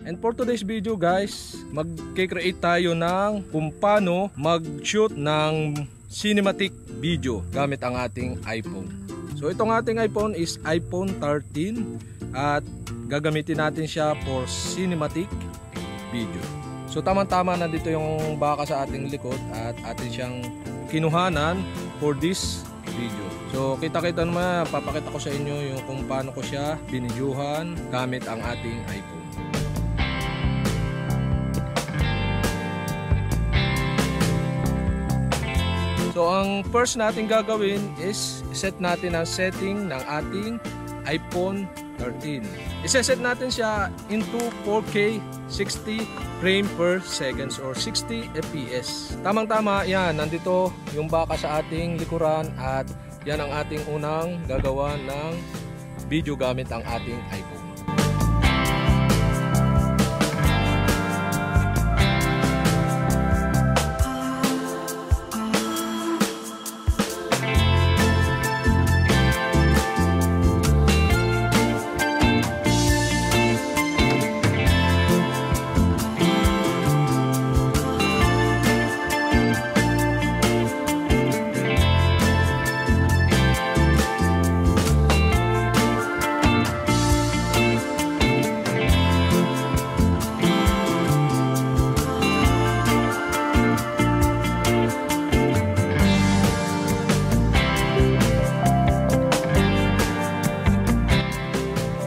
And for today's video guys, mag-create tayo ng kung paano mag-shoot ng cinematic video gamit ang ating iPhone. So itong ating iPhone is iPhone 13 at gagamitin natin siya for cinematic video. So tamang-tama nandito yung baka sa ating likod at atin siyang kinuhanan for this video. So kita-kita naman, papakita ko sa inyo yung kung paano ko siya binidyuhan gamit ang ating iPhone. So ang first natin gagawin is set natin ang setting ng ating iPhone 13. Iseset natin siya into 4K 60 frame per seconds or 60 fps. Tamang-tama yan, nandito yung baka sa ating likuran at yan ang ating unang gagawa ng video gamit ang ating iPhone.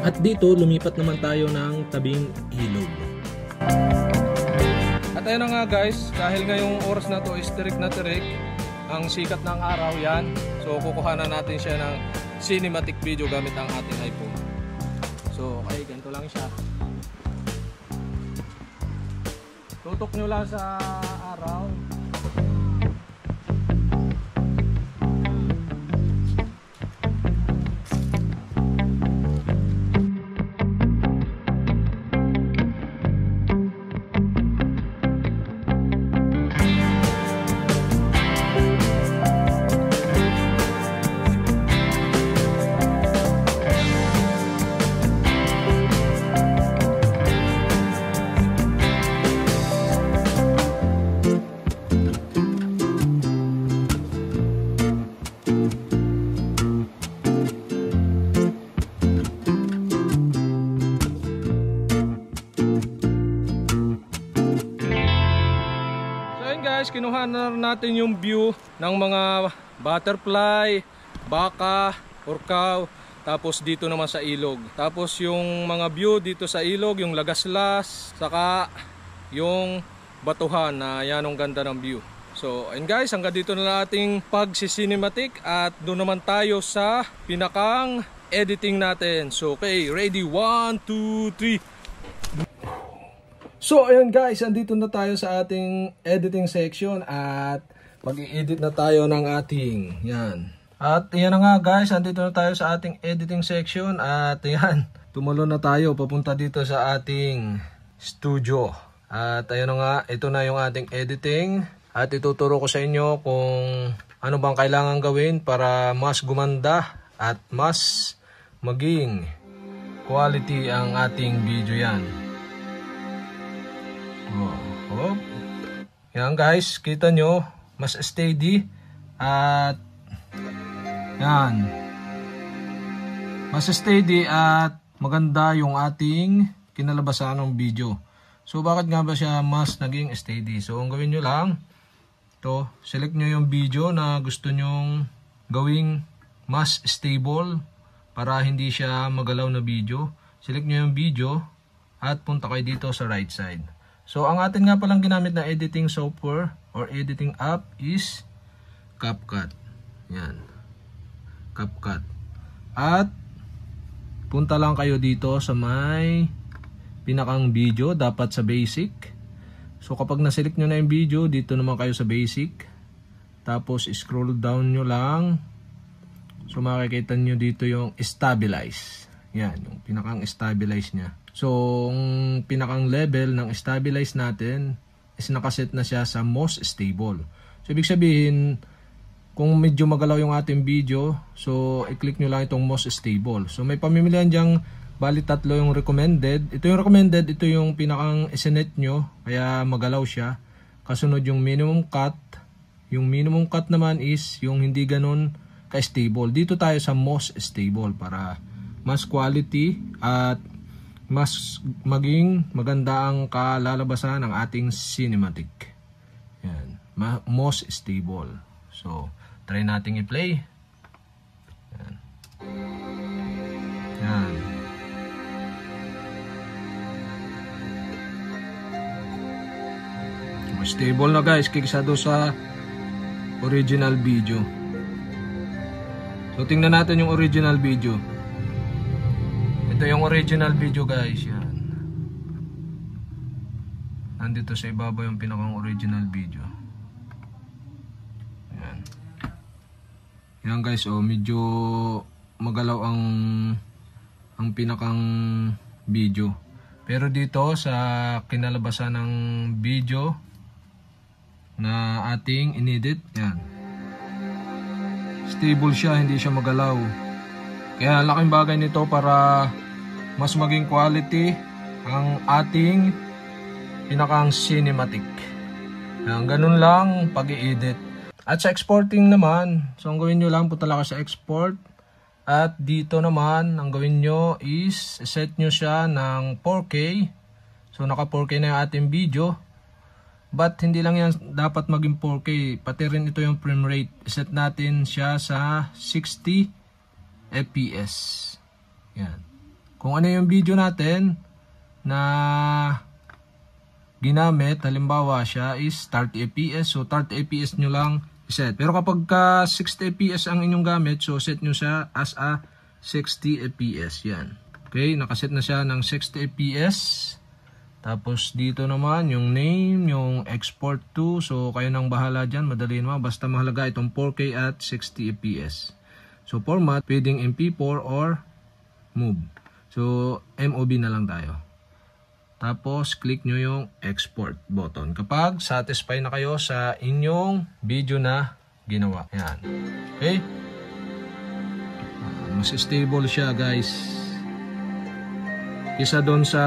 At dito, lumipat naman tayo ng tabing ilog. At ayun na nga guys, dahil ngayong oras na to is tirik na tirik ang sikat ng araw yan. So kukuhanan natin siya ng cinematic video gamit ang ating iPhone. So okay, ganito lang siya. Tutok nyo lang sa araw. Guys, kinuha na natin yung view ng mga butterfly, baka, orkaw, tapos dito naman sa ilog. Tapos yung mga view dito sa ilog, yung lagaslas, saka yung batuhan na yan ang ganda ng view. So, and guys, hanggang dito na ating pagsi-cinematic at doon naman tayo sa pinakang editing natin. So, okay, ready? 1, 2, 3. So ayun guys, andito na tayo sa ating editing section at mag-i-edit na tayo ng ating yan. At yan na nga guys, andito na tayo sa ating editing section at yan, tumulo na tayo papunta dito sa ating studio. At ayun na nga, ito na yung ating editing at ituturo ko sa inyo kung ano bang kailangan gawin para mas gumanda at mas maging quality ang ating video yan. Oh. Yan guys, kita nyo mas steady at yan, mas steady at maganda yung ating kinalabasan ng video. So bakit nga ba siya mas naging steady? So ang gawin nyo lang to, select nyo yung video na gusto nyong gawing mas stable para hindi siya magalaw na video. Select nyo yung video at punta kayo dito sa right side. So ang atin nga palang ginamit na editing software or editing app is CapCut. Yan. CapCut. At punta lang kayo dito sa may pinakang video, dapat sa basic. So kapag na-select nyo na yung video, dito naman kayo sa basic. Tapos scroll down nyo lang. So makikita nyo dito yung stabilize. Yan, yung pinakang stabilize nya. So, ang pinakang level ng stabilize natin is nakaset na siya sa most stable. So, ibig sabihin, kung medyo magalaw yung ating video, so i-click nyo lang itong most stable. So may pamimilihan dyang Bali 3 yung recommended. Ito yung recommended, ito yung pinakang isinet nyo, kaya magalaw siya. Kasunod yung minimum cut. Yung minimum cut naman is yung hindi ganun ka-stable. Dito tayo sa most stable para mas quality at mas maging maganda ang kalalabasan ng ating cinematic. Yan, most stable. So, try nating i-play. Yan. Yan. Stable na guys, kaysa doon sa original video. So tingnan natin yung original video. Ito yung original video guys. Yan. Nandito sa ibabaw yung pinakang original video. Yan. Yan guys, oh, medyo magalaw ang pinakang video. Pero dito sa kinalabasan ng video na ating inedit, yan, stable siya, hindi siya magalaw. Kaya laking bagay nito para mas maging quality ang ating pinakang cinematic. Yan, ganun lang pag-i-edit. At sa exporting naman, so ang gawin nyo lang, punta lang sa export. At dito naman, ang gawin nyo is set nyo siya ng 4K. So naka 4K na yung ating video. But hindi lang yan dapat maging 4K, pati rin ito yung frame rate. Set natin siya sa 60 FPS. Yan. Kung ano yung video natin na ginamit, halimbawa siya is 30 FPS, so 30 FPS nyo lang set. Pero kapag 60 FPS ang inyong gamit, so set nyo siya as a 60 FPS. Yan. Okay, nakaset na siya ng 60 FPS. Tapos dito naman yung name, yung export to. So kayo nang bahala dyan, madali naman. Basta mahalaga itong 4K at 60 FPS. So format, pwedeng MP4 or MOV. So MOV na lang tayo. Tapos click nyo yung export button kapag satisfied na kayo sa inyong video na ginawa. Yan. Okay? Mas stable siya guys. Isa doon sa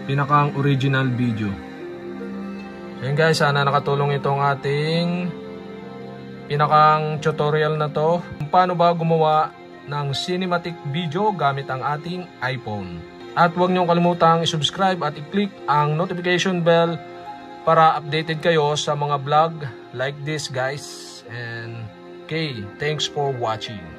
pinakang original video. Ayan guys, sana nakatulong itong ating pinakang tutorial na to. Kung paano ba gumawa ng cinematic video gamit ang ating iPhone. At huwag niyong kalimutang i-subscribe at i-click ang notification bell para updated kayo sa mga vlog like this guys. And okay, thanks for watching.